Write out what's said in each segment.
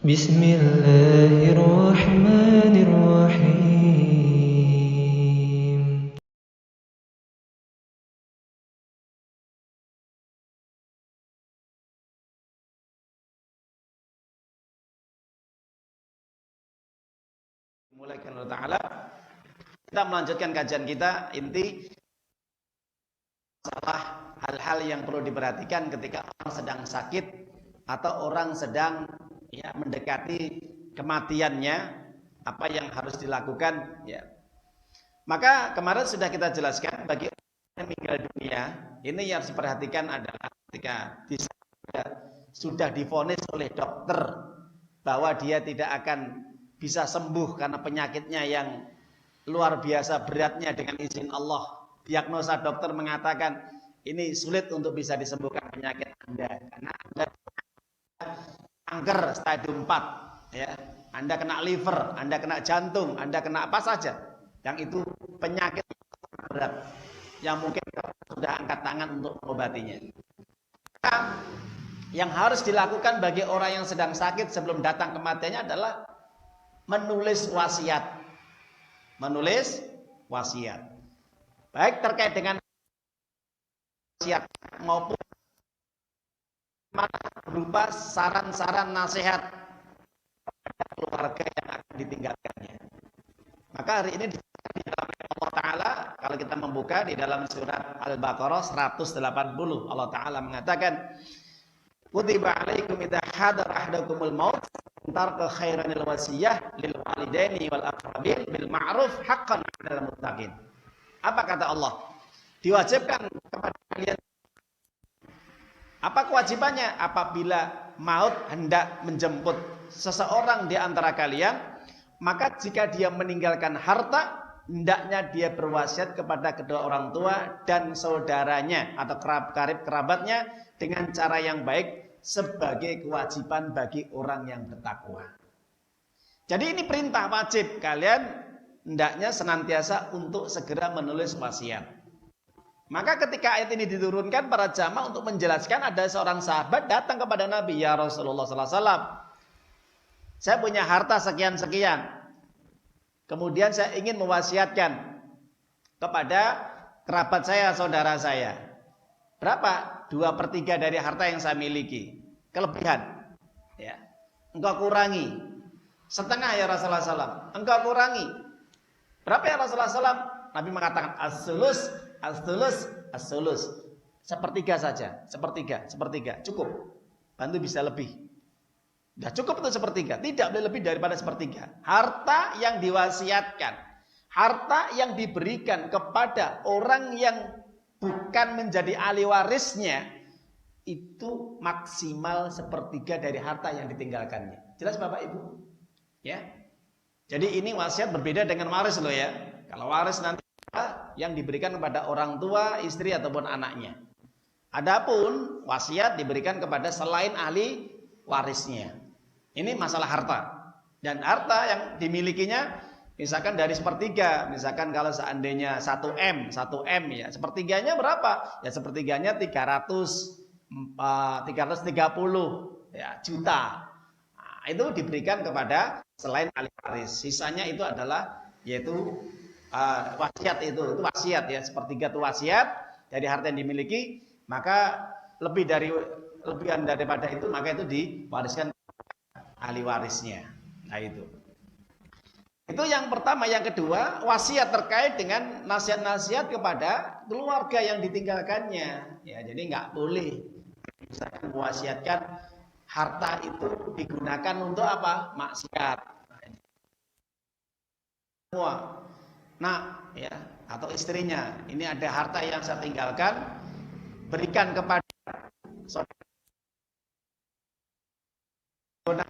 Bismillahirrahmanirrahim. Mulai Allah Ta'ala, kita melanjutkan kajian kita. Inti masalah hal-hal yang perlu diperhatikan ketika orang sedang sakit atau orang sedang mendekati kematiannya, apa yang harus dilakukan ya. Maka kemarin sudah kita jelaskan bagi orang yang meninggal dunia, ini yang harus diperhatikan adalah ketika sudah divonis oleh dokter bahwa dia tidak akan bisa sembuh karena penyakitnya yang luar biasa beratnya, dengan izin Allah. Diagnosa dokter mengatakan ini sulit untuk bisa disembuhkan penyakit Anda karena Anda kanker stadium 4 ya. Anda kena liver, Anda kena jantung, Anda kena apa saja yang itu penyakit berat yang mungkin sudah angkat tangan untuk mengobatinya. Yang harus dilakukan bagi orang yang sedang sakit sebelum datang kematiannya adalah menulis wasiat. Menulis wasiat. Baik terkait dengan wasiat maupun berupa saran-saran nasihat keluarga yang akan ditinggalkannya. Maka hari ini di dalam Allah Ta'ala, kalau kita membuka di dalam surat Al-Baqarah 180, Allah Ta'ala mengatakan, kutiba alaikum idza hadara ahadakumul maut tarka khairanil wasiyah lil walidaini wal aqrabin bil ma'ruf haqqan 'alal muttaqin. Apa kata Allah? Diwajibkan kepada kalian. Apa kewajibannya? Apabila maut hendak menjemput seseorang di antara kalian, maka jika dia meninggalkan harta, hendaknya dia berwasiat kepada kedua orang tua dan saudaranya atau karib kerabatnya dengan cara yang baik sebagai kewajiban bagi orang yang bertakwa. Jadi ini perintah wajib, kalian hendaknya senantiasa untuk segera menulis wasiat. Maka ketika ayat ini diturunkan, para jamaah untuk menjelaskan, ada seorang sahabat datang kepada Nabi, ya Rasulullah sallallahu alaihi wasallam, saya punya harta sekian-sekian, kemudian saya ingin mewasiatkan kepada kerabat saya, saudara saya. Berapa? 2/3 dari harta yang saya miliki. Kelebihan ya. Engkau kurangi setengah ya Rasulullah SAW. Engkau kurangi berapa ya Rasulullah SAW? Nabi mengatakan as-sulus, as-sulus, as-sulus. Sepertiga saja. Sepertiga cukup. Bantu bisa lebih. Sudah cukup itu sepertiga. Tidak boleh lebih daripada sepertiga. Harta yang diwasiatkan, harta yang diberikan kepada orang yang bukan menjadi ahli warisnya, itu maksimal sepertiga dari harta yang ditinggalkannya. Jelas Bapak Ibu? Ya. Jadi ini wasiat berbeda dengan waris loh ya. Kalau waris nanti yang diberikan kepada orang tua, istri ataupun anaknya. Adapun wasiat diberikan kepada selain ahli warisnya. Ini masalah harta. Dan harta yang dimilikinya misalkan dari sepertiga, misalkan kalau seandainya 1M ya, sepertiganya berapa? Ya sepertiganya 330 ya, juta. Nah, itu diberikan kepada selain ahli waris. Sisanya itu adalah yaitu wasiat, itu wasiat ya, sepertiga itu wasiat dari harta yang dimiliki, maka lebihan daripada itu maka itu diwariskan ahli warisnya. Nah itu yang pertama. Yang kedua, wasiat terkait dengan nasihat-nasihat kepada keluarga yang ditinggalkannya. Ya, jadi nggak boleh misalkan mewasiatkan harta itu digunakan untuk apa? Maksiat. Semua. Nah, ya, atau istrinya, ini ada harta yang saya tinggalkan, berikan kepada saudara.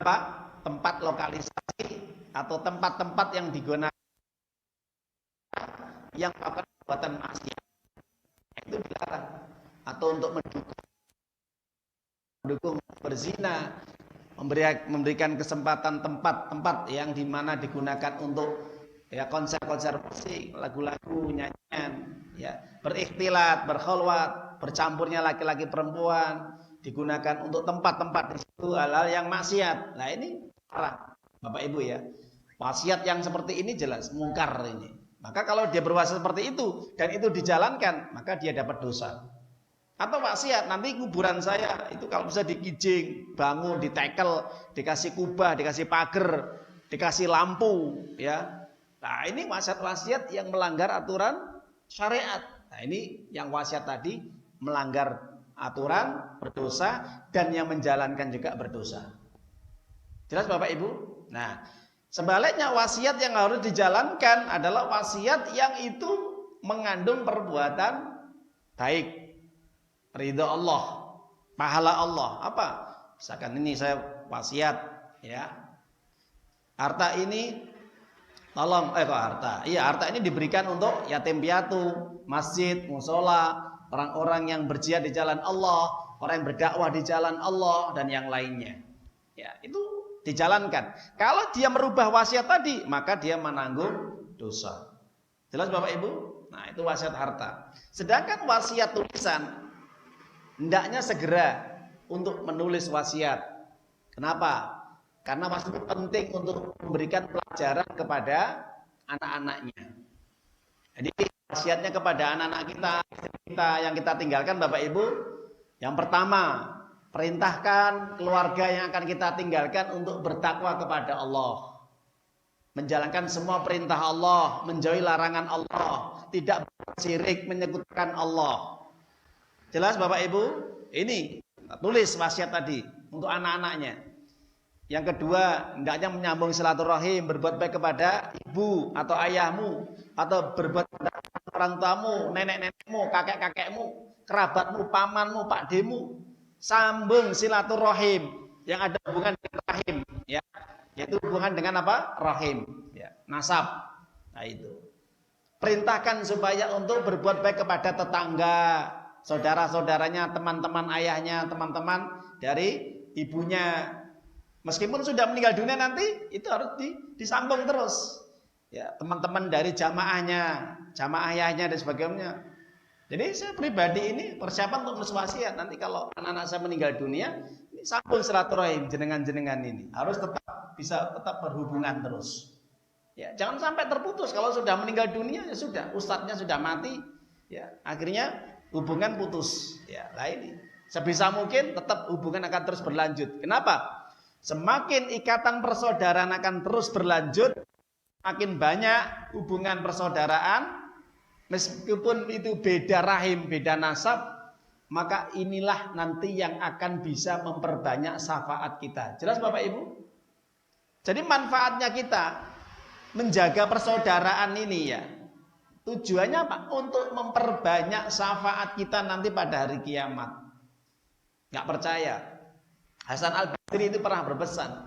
Apa? Tempat lokalisasi atau tempat-tempat yang digunakan yang melakukan perbuatan maksiat, itu dilarang. Atau untuk mendukung berzina, memberikan kesempatan tempat-tempat yang dimana digunakan untuk ya konser-konser musik, lagu-lagu, nyanyian, ya, berikhtilat, berkholwat, bercampurnya laki-laki perempuan, digunakan untuk tempat-tempat di situ hal-hal yang maksiat. Nah ini parah, Bapak Ibu ya. Wasiat yang seperti ini jelas mungkar ini. Maka kalau dia berwasiat seperti itu dan itu dijalankan, maka dia dapat dosa. Atau maksiat, nanti kuburan saya itu kalau bisa dikijing, bangun, ditekel, dikasih kubah, dikasih pagar, dikasih lampu, ya. Nah ini wasiat-wasiat yang melanggar aturan syariat. Nah ini yang wasiat tadi melanggar aturan, berdosa, dan yang menjalankan juga berdosa. Jelas Bapak Ibu? Nah, sebaliknya wasiat yang harus dijalankan adalah wasiat yang itu mengandung perbuatan baik, ridha Allah, pahala Allah. Apa? Misalkan ini saya wasiat, ya, harta ini tolong, harta. Iya, harta ini diberikan untuk yatim piatu, masjid, musola, orang-orang yang berjihad di jalan Allah, orang yang berdakwah di jalan Allah, dan yang lainnya. Ya, itu dijalankan. Kalau dia merubah wasiat tadi, maka dia menanggung dosa. Jelas Bapak Ibu? Nah, itu wasiat harta. Sedangkan wasiat tulisan, hendaknya segera untuk menulis wasiat. Kenapa? Karena wasiat penting untuk memberikan pelajaran kepada anak-anaknya. Jadi wasiatnya kepada anak-anak kita yang kita tinggalkan Bapak Ibu, yang pertama, perintahkan keluarga yang akan kita tinggalkan untuk bertakwa kepada Allah, menjalankan semua perintah Allah, menjauhi larangan Allah, tidak syirik, menyekutukan Allah. Jelas Bapak Ibu? Ini tulis wasiat tadi untuk anak-anaknya. Yang kedua, hendaknya menyambung silaturahim, berbuat baik kepada ibu atau ayahmu, atau berbuat kepada orang tuamu, nenek-nenekmu, kakek-kakekmu, kerabatmu, pamanmu, pakdemu. Sambung silaturahim yang ada hubungan dengan rahim, ya, yaitu hubungan dengan apa? Rahim, ya, nasab. Nah itu. Perintahkan supaya untuk berbuat baik kepada tetangga, saudara-saudaranya, teman-teman ayahnya, teman-teman dari ibunya. Meskipun sudah meninggal dunia nanti itu harus disambung terus. Ya, teman-teman dari jamaah ayahnya dan sebagainya. Jadi saya pribadi ini persiapan untuk menulis wasiat. Nanti kalau anak-anak saya meninggal dunia, ini sambung silaturahim jenengan-jenengan ini. Harus tetap berhubungan terus. Ya, jangan sampai terputus. Kalau sudah meninggal dunia ya sudah, ustadznya sudah mati. Ya, akhirnya hubungan putus. Ya, lah ini. Sebisa mungkin tetap hubungan akan terus berlanjut. Kenapa? Semakin ikatan persaudaraan akan terus berlanjut, makin banyak hubungan persaudaraan, meskipun itu beda rahim, beda nasab, maka inilah nanti yang akan bisa memperbanyak syafaat kita. Jelas Bapak Ibu? Jadi manfaatnya kita menjaga persaudaraan ini ya, tujuannya apa? Untuk memperbanyak syafaat kita nanti pada hari kiamat. Gak percaya? Hasan al-Basri itu pernah berpesan,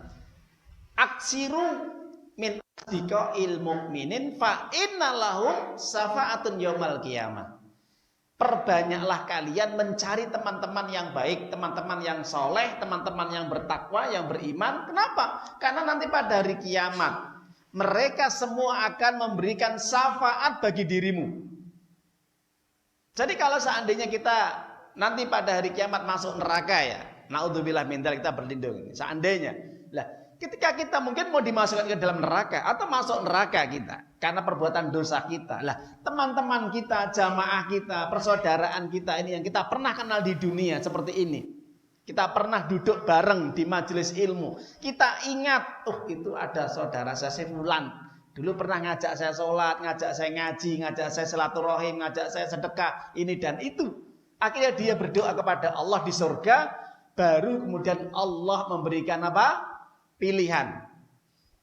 aksiru min asdiqail mu'minin fa inna lahum syafa'atun yaumal qiyamah. Perbanyaklah kalian mencari teman-teman yang baik, teman-teman yang soleh, teman-teman yang bertakwa, yang beriman. Kenapa? Karena nanti pada hari kiamat mereka semua akan memberikan syafaat bagi dirimu. Jadi kalau seandainya kita nanti pada hari kiamat masuk neraka ya, naudzubillah min dzalik, kita berlindung. Seandainya, lah ketika kita mungkin mau dimasukkan ke dalam neraka atau masuk neraka kita karena perbuatan dosa kita, lah teman-teman kita, jamaah kita, persaudaraan kita ini yang kita pernah kenal di dunia seperti ini, kita pernah duduk bareng di majelis ilmu, kita ingat, itu ada saudara saya si Fulan, dulu pernah ngajak saya sholat, ngajak saya ngaji, ngajak saya silaturahim, ngajak saya sedekah, ini dan itu. Akhirnya dia berdoa kepada Allah di surga. Baru kemudian Allah memberikan apa? Pilihan.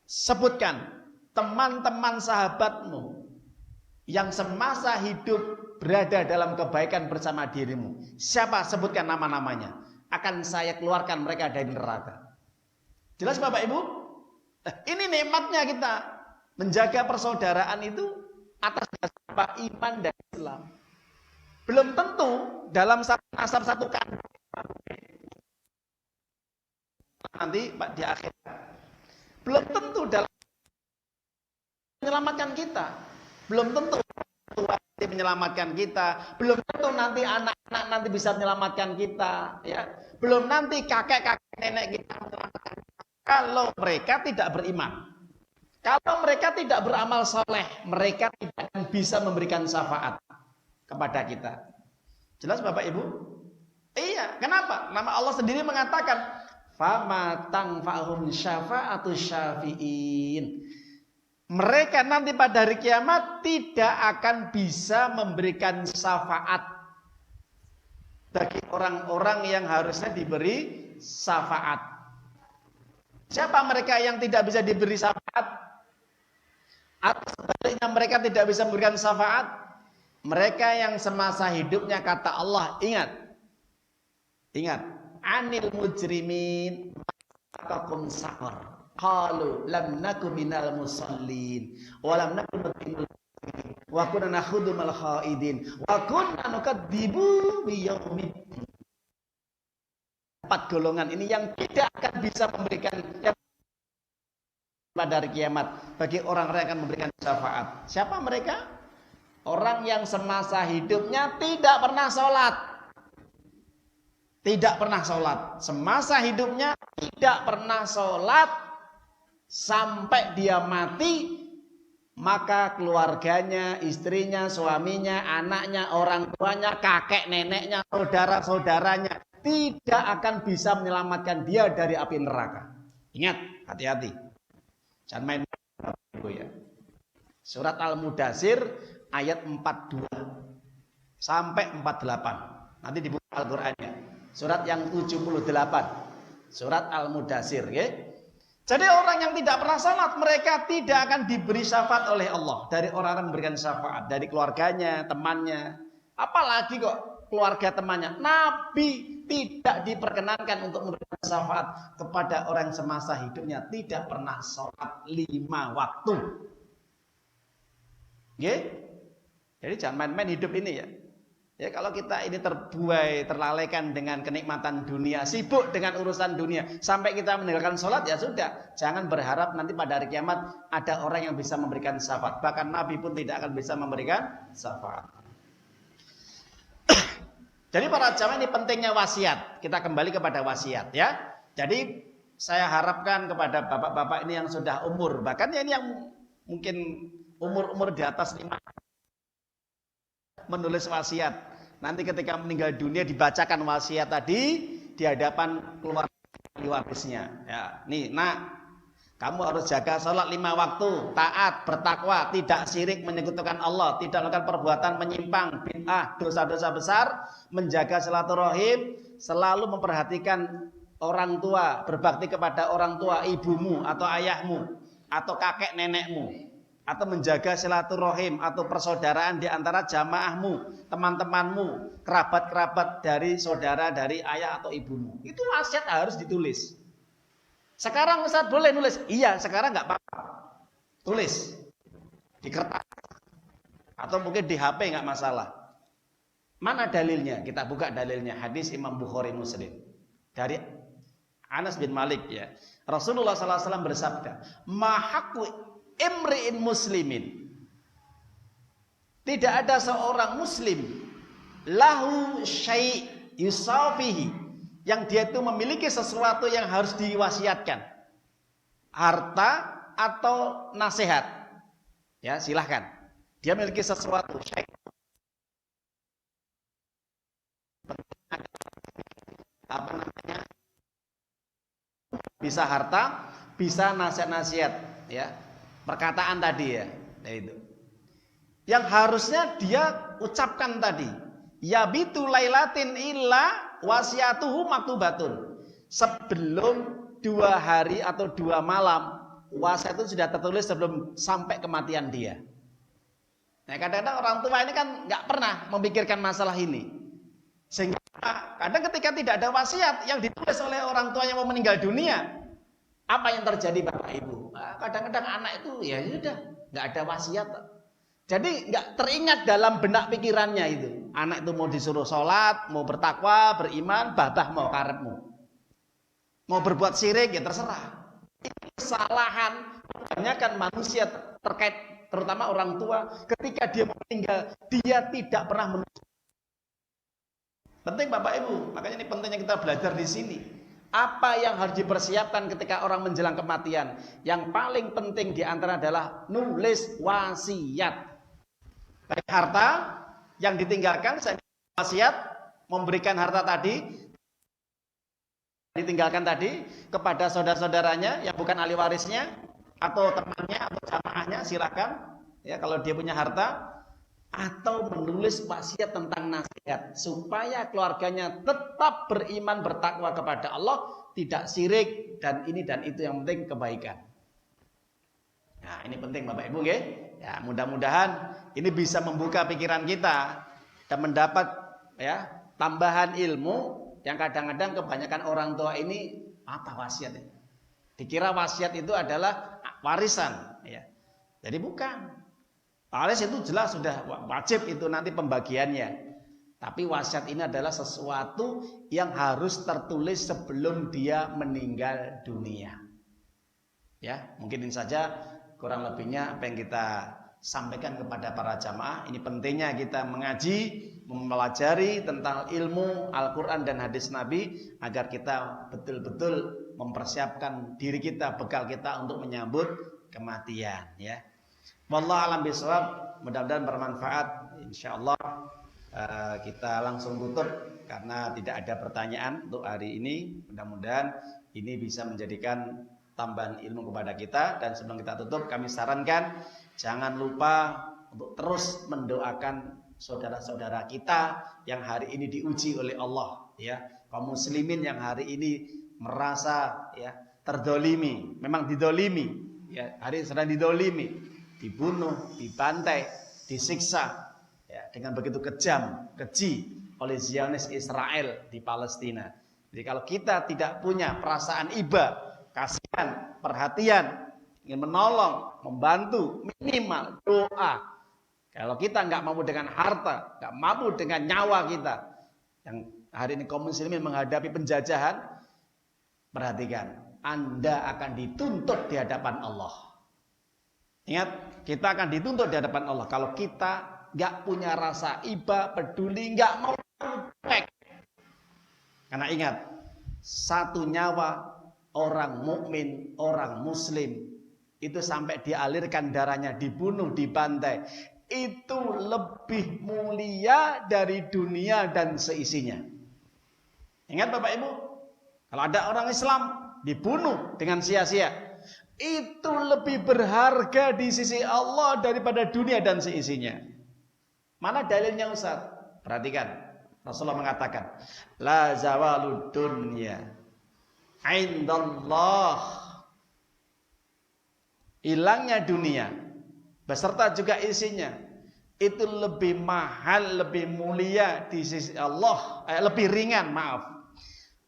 Sebutkan teman-teman sahabatmu yang semasa hidup berada dalam kebaikan bersama dirimu. Siapa? Sebutkan nama-namanya. Akan saya keluarkan mereka dari neraka. Jelas Bapak Ibu? Nah, ini nikmatnya kita menjaga persaudaraan itu atas dasar iman dan Islam. Belum tentu dalam satu nasab satu kandung nanti Pak di akhir. Belum tentu dalam menyelamatkan kita. Belum tentu menyelamatkan kita, belum tentu nanti anak-anak nanti bisa menyelamatkan kita, ya. Belum nanti kakek-kakek nenek kita menyelamatkan kita. Kalau mereka tidak beriman, kalau mereka tidak beramal soleh, mereka tidak akan bisa memberikan syafaat kepada kita. Jelas Bapak Ibu? Iya, kenapa? Nama Allah sendiri mengatakan, "Fama tanfa'hum syafa'atu syafi'in." Mereka nanti pada hari kiamat tidak akan bisa memberikan syafaat bagi orang-orang yang harusnya diberi syafaat. Siapa mereka yang tidak bisa diberi syafaat? Atau sebaliknya mereka tidak bisa memberikan syafaat? Mereka yang semasa hidupnya kata Allah, ingat, anil mujrimin makakum sakor. Qalu lam naku minal musallin wa lam naku nutimul wa kunna nakhudu mal khaidin wa kunna nukadzibu biyaumiddin. 4 golongan ini yang tidak akan bisa memberikan pada hari kiamat bagi orang-orang yang akan memberikan syafaat. Siapa mereka? Orang yang semasa hidupnya tidak pernah sholat. Tidak pernah sholat. Semasa hidupnya tidak pernah sholat. Sampai dia mati, maka keluarganya, istrinya, suaminya, anaknya, orang tuanya, kakek, neneknya, saudara-saudaranya tidak akan bisa menyelamatkan dia dari api neraka. Ingat, hati-hati. Jangan main ya. Surat Al-Mudathir ayat 42 sampai 48. Nanti dibuka Al-Qur'annya. Surat yang 78. Surat Al-Mudathir, ya. Jadi orang yang tidak pernah salat, mereka tidak akan diberi syafaat oleh Allah. Dari orang yang memberikan syafaat, dari keluarganya, temannya. Apalagi kok keluarga temannya. Nabi tidak diperkenankan untuk memberikan syafaat kepada orang semasa hidupnya tidak pernah sholat 5 waktu. Oke? Jadi jangan main-main hidup ini ya. Ya kalau kita ini terbuai, terlalaikan dengan kenikmatan dunia, sibuk dengan urusan dunia, sampai kita meninggalkan sholat, ya sudah. Jangan berharap nanti pada hari kiamat ada orang yang bisa memberikan syafaat. Bahkan Nabi pun tidak akan bisa memberikan syafaat. Jadi para jamaah, ini pentingnya wasiat. Kita kembali kepada wasiat ya. Jadi saya harapkan kepada bapak-bapak ini yang sudah umur, bahkan ini yang mungkin umur-umur di atas 5, menulis wasiat. Nanti ketika meninggal dunia dibacakan wasiat tadi di hadapan keluarga warisnya. Ya, nih, nak, kamu harus jaga sholat 5 waktu, taat, bertakwa, tidak syirik, menyekutukan Allah, tidak melakukan perbuatan menyimpang, bid'ah, dosa-dosa besar, menjaga silaturahim, selalu memperhatikan orang tua, berbakti kepada orang tua, ibumu atau ayahmu atau kakek nenekmu. Atau menjaga silaturahim atau persaudaraan di antara jamaahmu, teman-temanmu, kerabat-kerabat dari saudara, dari ayah atau ibumu. Itu wasiat harus ditulis. Sekarang Ustaz boleh nulis? Iya, sekarang nggak apa-apa. Tulis di kertas atau mungkin di HP nggak masalah. Mana dalilnya? Kita buka dalilnya, hadis Imam Bukhari Muslim dari Anas bin Malik ya. Rasulullah SAW bersabda, "Mahaqqu imri'in muslimin." Tidak ada seorang muslim lahu syai' yusafihi, yang dia itu memiliki sesuatu yang harus diwasiatkan, harta atau nasihat. Ya, silahkan. Dia memiliki sesuatu syai', apa namanya? Bisa harta, bisa nasihat-nasihat, ya. Perkataan tadi ya, itu. Yang harusnya dia ucapkan tadi, yabitu lailatin illa wasiatuhu maktubatun. Sebelum 2 hari atau 2 malam, wasiat itu sudah tertulis sebelum sampai kematian dia. Nah, kadang-kadang orang tua ini kan nggak pernah memikirkan masalah ini, sehingga kadang ketika tidak ada wasiat yang ditulis oleh orang tua yang mau meninggal dunia, apa yang terjadi Bapak Ibu? Kadang-kadang anak itu ya sudah nggak ada wasiat, jadi nggak teringat dalam benak pikirannya itu. Anak itu mau disuruh sholat, mau bertakwa, beriman, babah mau karepmu, mau berbuat syirik ya terserah. Ini kesalahan kebanyakan manusia terutama orang tua, ketika dia meninggal, dia tidak pernah menuju. Penting Bapak Ibu, makanya ini pentingnya kita belajar di sini. Apa yang harus dipersiapkan ketika orang menjelang kematian? Yang paling penting diantara adalah nulis wasiat. Baik harta yang ditinggalkan, saya wasiat memberikan harta tadi, ditinggalkan tadi kepada saudara-saudaranya yang bukan ahli warisnya, atau temannya atau jamaahnya, silakan ya kalau dia punya harta, atau menulis wasiat tentang nasihat supaya keluarganya tetap beriman bertakwa kepada Allah, tidak syirik dan ini dan itu, yang penting kebaikan. Nah, ini penting Bapak Ibu nggih. Ya, mudah-mudahan ini bisa membuka pikiran kita dan mendapat ya tambahan ilmu yang kadang-kadang kebanyakan orang tua ini apa wasiat ini? Dikira wasiat itu adalah warisan ya. Jadi bukan. Waris itu jelas sudah wajib itu nanti pembagiannya. Tapi wasiat ini adalah sesuatu yang harus tertulis sebelum dia meninggal dunia. Ya, mungkin ini saja kurang lebihnya apa yang kita sampaikan kepada para jamaah. Ini pentingnya kita mengaji, mempelajari tentang ilmu Al-Quran dan hadis Nabi agar kita betul-betul mempersiapkan diri kita, bekal kita untuk menyambut kematian ya. Wallahu a'lam bishawab, mudah-mudahan bermanfaat. Insyaallah kita langsung tutup karena tidak ada pertanyaan untuk hari ini. Mudah-mudahan ini bisa menjadikan tambahan ilmu kepada kita. Dan sebelum kita tutup, kami sarankan jangan lupa untuk terus mendoakan saudara-saudara kita yang hari ini diuji oleh Allah ya. Kaum muslimin yang hari ini merasa ya terdolimi, memang didolimi ya, hari ini sedang didolimi, dibunuh, dibantai, disiksa ya, dengan begitu kejam, keji oleh Zionis Israel di Palestina. Jadi kalau kita tidak punya perasaan iba, kasihan, perhatian, ingin menolong, membantu, minimal doa. Kalau kita nggak mampu dengan harta, nggak mampu dengan nyawa kita, yang hari ini kaum muslimin menghadapi penjajahan, perhatikan, Anda akan dituntut di hadapan Allah. Ingat, kita akan dituntut di hadapan Allah kalau kita nggak punya rasa iba, peduli, nggak mau cek. Karena ingat, satu nyawa orang mukmin, orang muslim itu sampai dialirkan darahnya, dibunuh, dibantai, itu lebih mulia dari dunia dan seisinya. Ingat Bapak Ibu, kalau ada orang Islam dibunuh dengan sia-sia, itu lebih berharga di sisi Allah daripada dunia dan seisinya. Mana dalilnya Ustaz? Perhatikan, Rasulullah mengatakan, la zawalud dunya indallah. Hilangnya dunia beserta juga isinya itu lebih mahal, lebih mulia di sisi Allah, lebih ringan, maaf.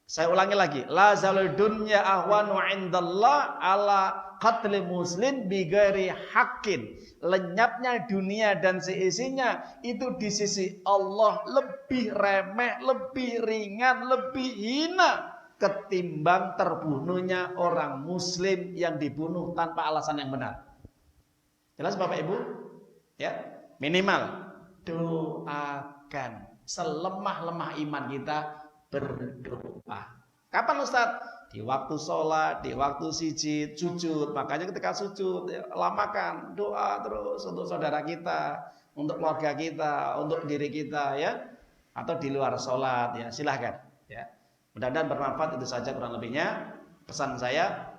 Saya ulangi lagi, la zawalud dunya ahwanu indallah ala qatli muslim bighairi haqqin. Lenyapnya dunia dan seisinya itu di sisi Allah lebih remeh, lebih ringan, lebih hina ketimbang terbunuhnya orang muslim yang dibunuh tanpa alasan yang benar. Jelas Bapak Ibu? Ya, minimal doakan. Selemah-lemah iman kita berdoa. Kapan Ustaz? Di waktu sholat, di waktu sujud. Makanya ketika sujud, ya, lamakan doa terus untuk saudara kita, untuk keluarga kita, untuk diri kita ya. Atau di luar sholat ya, silahkan ya. Mudah-mudahan bermanfaat. Itu saja kurang lebihnya pesan saya.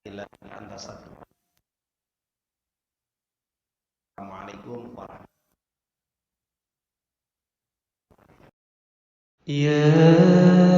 Assalamualaikum warahmatullahi wabarakatuh.